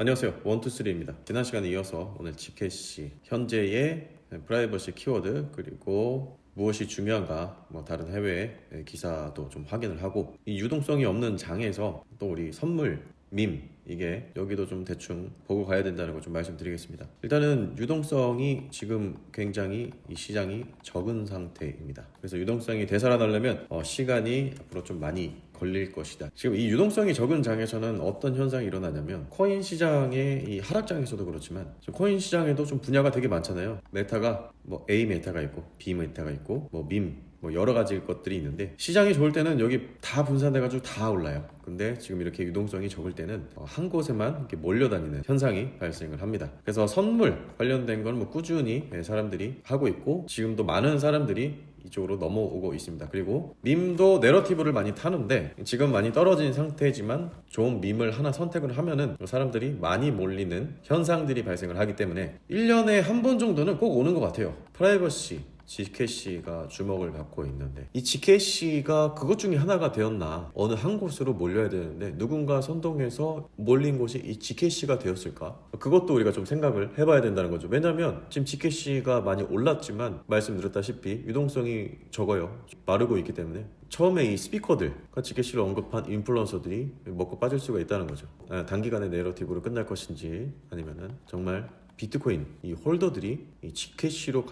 안녕하세요. 원투쓰리입니다. 지난 시간에 이어서 오늘 Gcash 현재의 프라이버시 키워드 그리고 무엇이 중요한가 다른 해외 기사도 좀 확인을 하고 이 유동성이 없는 장에서 또 우리 선물 밈 이게 여기도 좀 대충 보고 가야 된다는 걸 좀 말씀드리겠습니다. 일단은 유동성이 지금 굉장히 이 시장이 적은 상태입니다. 그래서 유동성이 되살아나려면 시간이 앞으로 좀 많이 걸릴 것이다. 지금 이 유동성이 적은 장에서는 어떤 현상이 일어나냐면 코인 시장의 이 하락장에서도 그렇지만 코인 시장에도 좀 분야가 되게 많잖아요. 메타가 A 메타가 있고 B 메타가 있고 밈 여러 가지 것들이 있는데 시장이 좋을 때는 여기 다 분산돼가지고 다 올라요. 근데 지금 이렇게 유동성이 적을 때는 한 곳에만 이렇게 몰려다니는 현상이 발생을 합니다. 그래서 선물 관련된 건 꾸준히 사람들이 하고 있고 지금도 많은 사람들이 이쪽으로 넘어오고 있습니다. 그리고 밈도 내러티브를 많이 타는데 지금 많이 떨어진 상태지만 좋은 밈을 하나 선택을 하면은 사람들이 많이 몰리는 현상들이 발생을 하기 때문에 1년에 한 번 정도는 꼭 오는 것 같아요. 프라이버시 Gcash가 주목을 받고 있는데 이 Gcash가 그것 중에 하나가 되었나 어느 한 곳으로 몰려야 되는데 누군가 선동해서 몰린 곳이 이 Gcash가 되었을까? 그것도 우리가 좀 생각을 해봐야 된다는 거죠. 왜냐면 지금 Gcash가 많이 올랐지만 말씀드렸다시피 유동성이 적어요. 마르고 있기 때문에 처음에 이 스피커들과 Gcash를 언급한 인플루언서들이 먹고 빠질 수가 있다는 거죠. 단기간에 내러티브로 끝날 것인지 아니면은 정말 비트코인 이 홀더들이 이 Gcash로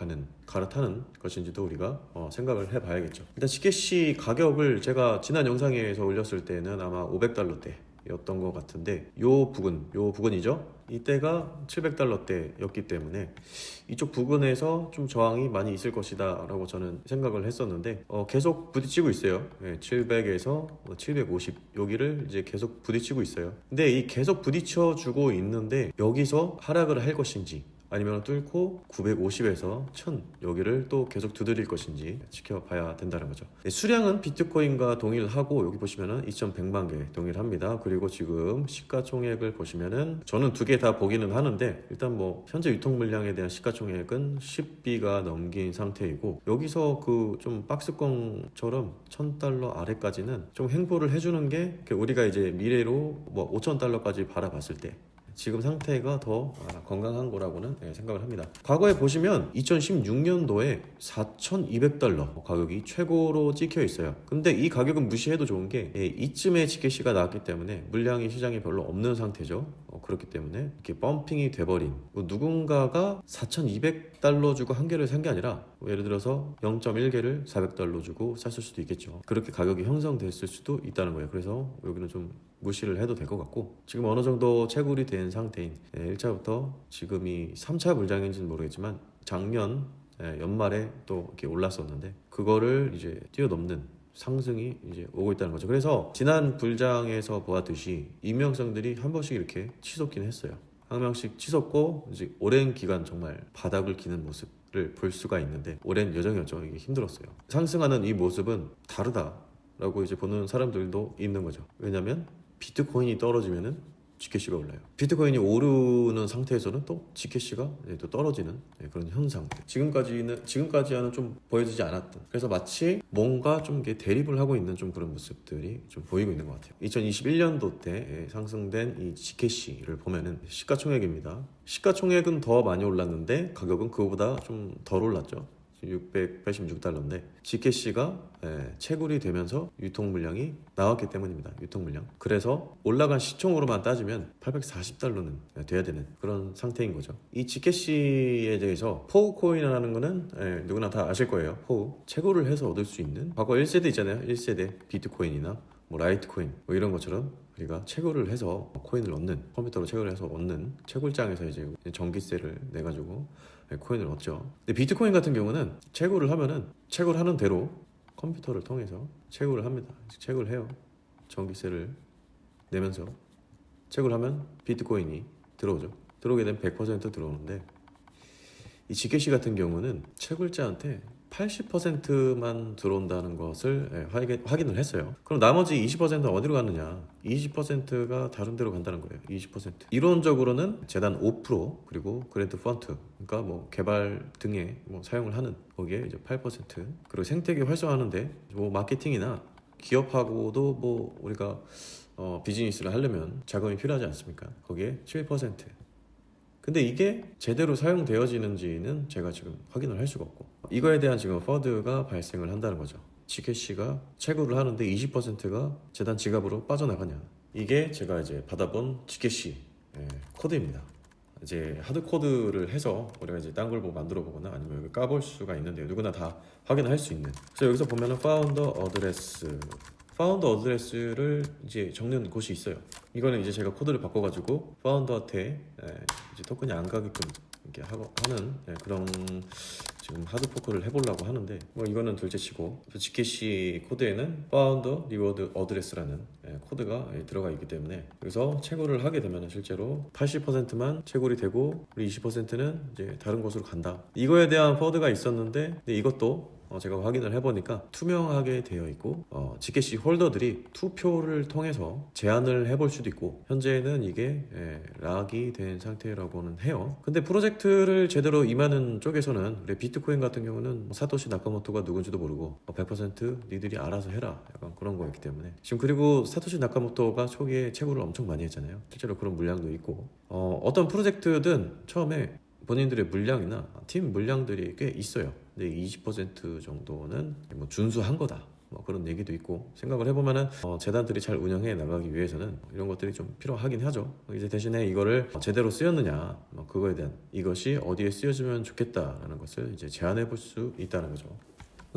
갈아타는 것인지도 우리가 생각을 해봐야겠죠. 일단 Gcash 가격을 제가 지난 영상에서 올렸을 때는 아마 500달러대였던 것 같은데 요 부근이죠. 이때가 700달러대였기 때문에 이쪽 부근에서 좀 저항이 많이 있을 것이다 라고 저는 생각을 했었는데 계속 부딪히고 있어요. 700에서 750 여기를 이제 계속 부딪히고 있어요. 근데 이 계속 부딪혀 주고 있는데 여기서 하락을 할 것인지 아니면 뚫고 950에서 1000 여기를 또 계속 두드릴 것인지 지켜봐야 된다는 거죠. 수량은 비트코인과 동일하고 여기 보시면은 2100만 개 동일합니다. 그리고 지금 시가총액을 보시면은 저는 두 개 다 보기는 하는데 일단 현재 유통 물량에 대한 시가총액은 10비가 넘긴 상태이고 여기서 그 좀 박스권처럼 1000달러 아래까지는 좀 행보를 해주는 게 우리가 이제 미래로 5000달러까지 바라봤을 때 지금 상태가 더 건강한 거라고는 생각을 합니다. 과거에 보시면 2016년도에 4,200달러 가격이 최고로 찍혀 있어요. 근데 이 가격은 무시해도 좋은 게 이쯤에 Gcash가 나왔기 때문에 물량이 시장에 별로 없는 상태죠. 그렇기 때문에 이렇게 펌핑이 돼버린 누군가가 4,200달러 주고 한 개를 산 게 아니라 예를 들어서 0.1개를 400달러 주고 샀을 수도 있겠죠. 그렇게 가격이 형성됐을 수도 있다는 거예요. 그래서 여기는 좀 무시를 해도 될 것 같고 지금 어느 정도 채굴이 된 상태인 1차부터 지금이 3차 불장인지는 모르겠지만 작년 연말에 또 이렇게 올랐었는데 그거를 이제 뛰어넘는 상승이 이제 오고 있다는 거죠. 그래서 지난 불장에서 보았듯이 익명성들이 한 번씩 이렇게 치솟긴 했어요. 한 명씩 치솟고 이제 오랜 기간 정말 바닥을 기는 모습을 볼 수가 있는데 오랜 여정이었죠. 이게 힘들었어요. 상승하는 이 모습은 다르다라고 이제 보는 사람들도 있는 거죠. 왜냐면 비트코인이 떨어지면은 Gcash가 올라요. 비트코인이 오르는 상태에서는 또 Gcash가 또 떨어지는 그런 현상. 지금까지는 좀 보여지지 않았던. 그래서 마치 뭔가 좀 대립을 하고 있는 좀 그런 모습들이 좀 보이고 있는 것 같아요. 2021년도 때 상승된 이 Gcash를 보면은 시가총액입니다. 시가총액은 더 많이 올랐는데 가격은 그거보다 좀 덜 올랐죠. 686달러인데 Gcash가 채굴이 되면서 유통 물량이 나왔기 때문입니다. 유통 물량. 그래서 올라간 시총으로만 따지면 840달러는 돼야 되는 그런 상태인 거죠. 이 Gcash에 대해서 포우 코인이라는 거는 누구나 다 아실 거예요. 포우 채굴을 해서 얻을 수 있는 과거 1세대 있잖아요. 1세대 비트코인이나 라이트코인 이런 것처럼 우리가 채굴을 해서 코인을 얻는 컴퓨터로 채굴을 해서 얻는 채굴장에서 이제 전기세를 내가지고 코인을 얻죠. 근데 비트코인 같은 경우는 채굴을 하면은 채굴하는 대로 컴퓨터를 통해서 채굴을 합니다. 채굴을 해요. 전기세를 내면서 채굴하면 비트코인이 들어오죠. 들어오게 되면 100% 들어오는데 이 Gcash 같은 경우는 채굴자한테 80%만 들어온다는 것을 확인을 했어요. 그럼 나머지 20%는 어디로 갔느냐? 20%가 다른 데로 간다는 거예요. 20%. 이론적으로는 재단 5% 그리고 그랜트 펀트 그러니까 개발 등에 사용을 하는 거기에 이제 8% 그리고 생태계 활성화하는데 마케팅이나 기업하고도 우리가 비즈니스를 하려면 자금이 필요하지 않습니까? 거기에 7%. 근데 이게 제대로 사용되어지는지는 제가 지금 확인을 할 수가 없고, 이거에 대한 지금 퍼드가 발생을 한다는 거죠. 지켓씨가 채굴을 하는데 20%가 재단 지갑으로 빠져나가냐. 이게 제가 이제 받아본 지켓씨 코드입니다. 이제 하드 코드를 해서 우리가 이제 딴 걸 보고 만들어 보거나 아니면 여기 까볼 수가 있는데요. 누구나 다 확인할 수 있는. 그래서 여기서 보면은 파운더 어드레스를 이제 적는 곳이 있어요. 이거는 이제 제가 코드를 바꿔가지고 파운더한테 이제 토큰이 안 가게끔 이렇게 하는 그런 지금 하드포크를 해보려고 하는데, 뭐 이거는 둘째치고, 지켓시 코드에는 파운더 리워드 어드레스라는 코드가 들어가 있기 때문에 여기서 채굴을 하게 되면 실제로 80%만 채굴이 되고 우리 20%는 이제 다른 곳으로 간다. 이거에 대한 퍼드가 있었는데, 근데 이것도 제가 확인을 해보니까 투명하게 되어 있고, 지켓시 홀더들이 투표를 통해서 제안을 해볼 수도 있고, 현재는 이게 락이 된 상태라고는 해요. 근데 프로젝트를 제대로 임하는 쪽에서는 우리 비트코인 같은 경우는 사토시 나카모토가 누군지도 모르고 100% 니들이 알아서 해라, 약간 그런 거였기 때문에 지금. 그리고 사토시 나카모토가 초기에 채굴을 엄청 많이 했잖아요. 실제로 그런 물량도 있고, 어떤 프로젝트든 처음에 본인들의 물량이나 팀 물량들이 꽤 있어요. 근데 20% 정도는 뭐 준수한 거다, 뭐 그런 얘기도 있고, 생각을 해보면은 재단들이 잘 운영해 나가기 위해서는 이런 것들이 좀 필요하긴 하죠. 이제 대신에 이거를 제대로 쓰였느냐, 그거에 대한, 이것이 어디에 쓰여지면 좋겠다라는 것을 이제 제안해 볼 수 있다는 거죠.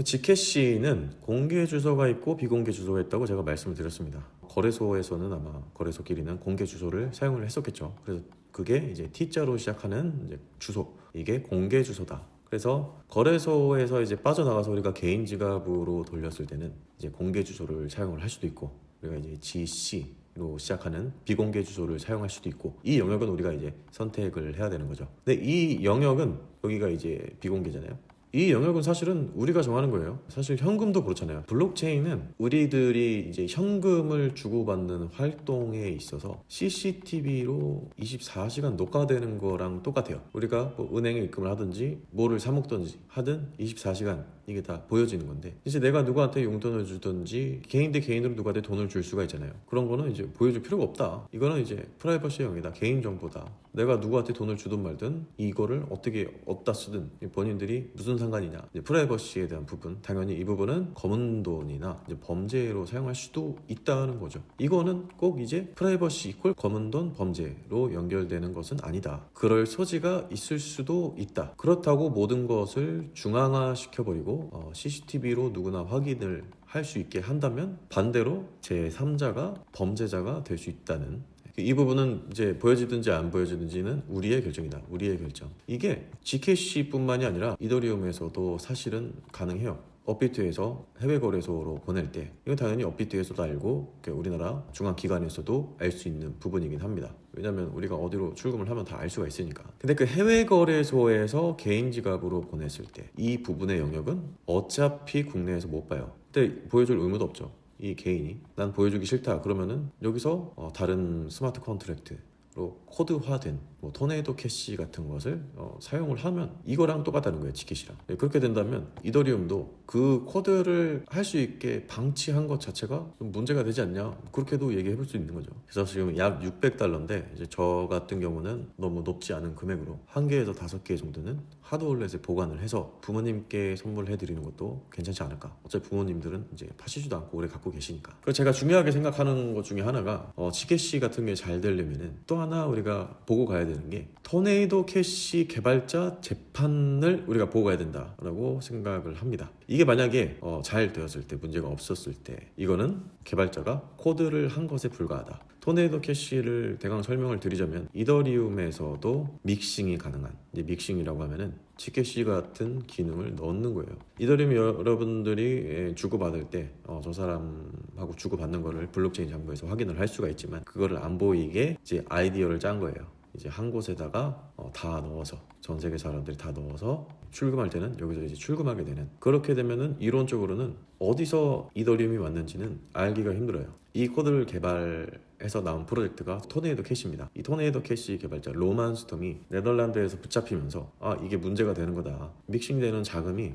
지켓시는 공개 주소가 있고 비공개 주소가 있다고 제가 말씀을 드렸습니다. 거래소에서는 아마 거래소끼리는 공개 주소를 사용을 했었겠죠. 그래서 그게 이제 T자로 시작하는 이제 주소, 이게 공개 주소다. 그래서 거래소에서 이제 빠져나가서 우리가 개인 지갑으로 돌렸을 때는 이제 공개 주소를 사용을 할 수도 있고, 우리가 이제 GC로 시작하는 비공개 주소를 사용할 수도 있고, 이 영역은 우리가 이제 선택을 해야 되는 거죠. 근데 이 영역은 여기가 이제 비공개잖아요. 이 영역은 사실은 우리가 정하는 거예요. 사실 현금도 그렇잖아요. 블록체인은 우리들이 이제 현금을 주고받는 활동에 있어서 CCTV로 24시간 녹화되는 거랑 똑같아요. 우리가 뭐 은행에 입금을 하든지 뭐를 사 먹든지 하든 24시간 이게 다 보여지는 건데, 이제 내가 누구한테 용돈을 주든지 개인 대 개인으로 누구한테 돈을 줄 수가 있잖아요. 그런 거는 이제 보여줄 필요가 없다. 이거는 이제 프라이버시 영역이다, 개인 정보다. 내가 누구한테 돈을 주든 말든 이거를 어떻게 어디다 쓰든 본인들이 무슨 상관이냐. 이제 프라이버시에 대한 부분, 당연히 이 부분은 검은 돈이나 이제 범죄로 사용할 수도 있다는 거죠. 이거는 꼭 이제 프라이버시 이퀄 검은 돈 범죄로 연결되는 것은 아니다. 그럴 소지가 있을 수도 있다. 그렇다고 모든 것을 중앙화 시켜버리고 CCTV로 누구나 확인을 할 수 있게 한다면 반대로 제3자가 범죄자가 될 수 있다는, 이 부분은 이제 보여지든지 안 보여지든지는 우리의 결정이다. 우리의 결정. 이게 Gcash 뿐만이 아니라 이더리움에서도 사실은 가능해요. 업비트에서 해외 거래소로 보낼 때 이건 당연히 업비트에서도 알고 우리나라 중앙기관에서도 알 수 있는 부분이긴 합니다. 왜냐면 우리가 어디로 출금을 하면 다 알 수가 있으니까. 근데 그 해외 거래소에서 개인 지갑으로 보냈을 때 이 부분의 영역은 어차피 국내에서 못 봐요. 근데 보여줄 의무도 없죠. 이 개인이 난 보여주기 싫다 그러면은 여기서 다른 스마트 컨트랙트로 코드화된 뭐 토네이도 캐시 같은 것을 사용을 하면 이거랑 똑같다는 거예요. 지켓이랑. 그렇게 된다면 이더리움도 그 코드를 할 수 있게 방치한 것 자체가 좀 문제가 되지 않냐, 그렇게도 얘기해 볼 수 있는 거죠. 그래서 지금 약 $600인데 이제 저 같은 경우는 너무 높지 않은 금액으로 1개에서 5개 정도는 하드월렛에 보관을 해서 부모님께 선물해 드리는 것도 괜찮지 않을까. 어차피 부모님들은 이제 파시지도 않고 오래 갖고 계시니까. 그리고 제가 중요하게 생각하는 것 중에 하나가 지켓시 같은 게 잘 되려면은 또 하나 우리가 보고 가야 되는 게 토네이도 캐시 개발자 재판을 우리가 보고 가야 된다라고 생각을 합니다. 이게 만약에 잘 되었을 때, 문제가 없었을 때 이거는 개발자가 코드를 한 것에 불과하다. 토네이도 캐시를 대강 설명을 드리자면 이더리움에서도 믹싱이 가능한, 이제 믹싱이라고 하면은 지켓시 같은 기능을 넣는 거예요. 이더리움 여러분들이 주고받을 때 저 사람하고 주고받는 거를 블록체인 장부에서 확인을 할 수가 있지만 그거를 안 보이게 이제 아이디어를 짠 거예요. 이제 한 곳에다가 다 넣어서, 전 세계 사람들이 다 넣어서 출금할 때는 여기서 이제 출금하게 되는, 그렇게 되면은 이론적으로는 어디서 이더리움이 왔는지는 알기가 힘들어요. 이 코드를 개발해서 나온 프로젝트가 토네이도 캐시입니다. 이 토네이도 캐시 개발자 로만 스톰이 네덜란드에서 붙잡히면서 이게 문제가 되는 거다. 믹싱되는 자금이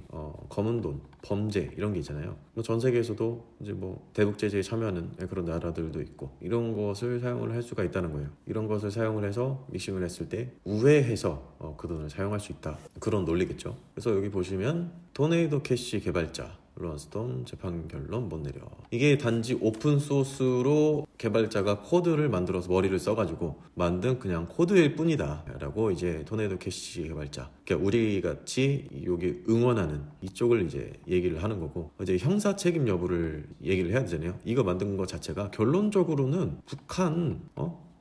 검은 돈, 범죄 이런 게 있잖아요. 전 세계에서도 이제 대북 제재에 참여하는 그런 나라들도 있고 이런 것을 사용을 할 수가 있다는 거예요. 이런 것을 사용을 해서 믹싱을 했을 때 우회해서 그 돈을 사용할 수 있다. 그런 논리겠죠. 그래서 여기 보시면 토네이도 캐시 개발자 로한스톰 재판 결론 못 내려. 이게 단지 오픈소스로 개발자가 코드를 만들어서 머리를 써가지고 만든 그냥 코드일 뿐이다 라고 이제 토네이도 캐시 개발자, 그러니까 우리 같이 여기 응원하는 이쪽을 이제 얘기를 하는 거고, 이제 형사 책임 여부를 얘기를 해야 되잖아요. 이거 만든 것 자체가 결론적으로는 북한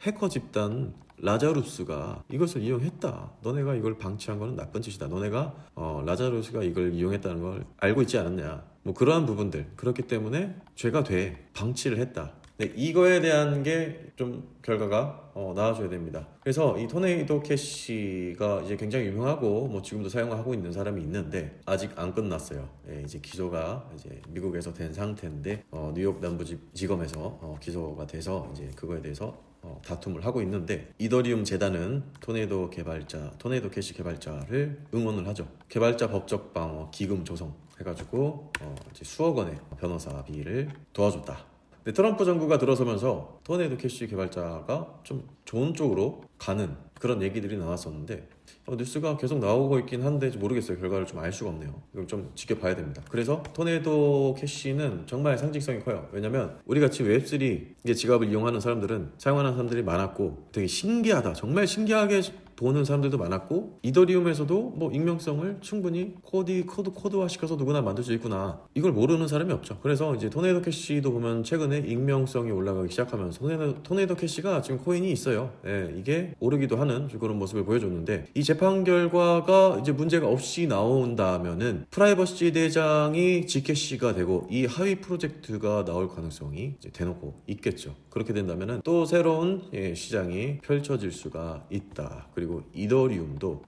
해커 집단 라자루스가 이것을 이용했다. 너네가 이걸 방치한 거는 나쁜 짓이다. 너네가 라자루스가 이걸 이용했다는 걸 알고 있지 않았냐. 그러한 부분들. 그렇기 때문에 죄가 돼. 방치를 했다. 네, 이거에 대한 게 좀 결과가 나와줘야 됩니다. 그래서 이 토네이도 캐시가 이제 굉장히 유명하고 지금도 사용하고 있는 사람이 있는데 아직 안 끝났어요. 예, 이제 기소가 이제 미국에서 된 상태인데 뉴욕 남부지검에서 기소가 돼서 이제 그거에 대해서 다툼을 하고 있는데, 이더리움 재단은 토네이도 캐시 개발자를 응원을 하죠. 개발자 법적 방어 기금 조성 해가지고 이제 수억 원의 변호사비를 도와줬다. 근데 트럼프 정부가 들어서면서 토네이도 캐시 개발자가 좀 좋은 쪽으로 가는 그런 얘기들이 나왔었는데 뉴스가 계속 나오고 있긴 한데 모르겠어요. 결과를 좀 알 수가 없네요. 이걸 좀 지켜봐야 됩니다. 그래서 토네이도 캐시는 정말 상징성이 커요. 왜냐면 우리 같이 웹3 이게 지갑을 이용하는 사람들은, 사용하는 사람들이 많았고 되게 신기하다, 정말 신기하게 보는 사람들도 많았고, 이더리움에서도 익명성을 충분히 코드화 시켜서 누구나 만들 수 있구나, 이걸 모르는 사람이 없죠. 그래서 이제 토네이도 캐시도 보면 최근에 익명성이 올라가기 시작하면서 토네이도 캐시가 지금 코인이 있어요. 예, 이게 오르기도 하는 그런 모습을 보여줬는데, 이 재판 결과가 이제 문제가 없이 나온다면은 프라이버시 대장이 G캐시가 되고 이 하위 프로젝트가 나올 가능성이 이제 대놓고 있겠죠. 그렇게 된다면은 또 새로운 시장이 펼쳐질 수가 있다. 그리고 이더리움도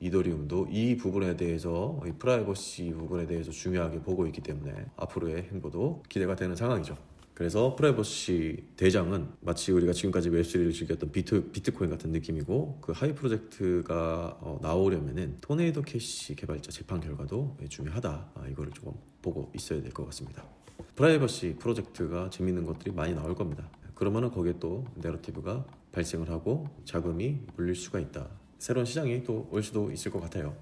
이 부분에 대해서, 이 프라이버시 부분에 대해서 중요하게 보고 있기 때문에 앞으로의 행보도 기대가 되는 상황이죠. 그래서 프라이버시 대장은 마치 우리가 지금까지 웹3를 즐겼던 비트코인 같은 느낌이고, 그 하이 프로젝트가 나오려면은 토네이도 캐시 개발자 재판 결과도 중요하다. 이거를 조금 보고 있어야 될 것 같습니다. 프라이버시 프로젝트가 재밌는 것들이 많이 나올 겁니다. 그러면은 거기에 또 내러티브가 발생을 하고 자금이 몰릴 수가 있다. 새로운 시장이 또 올 수도 있을 것 같아요.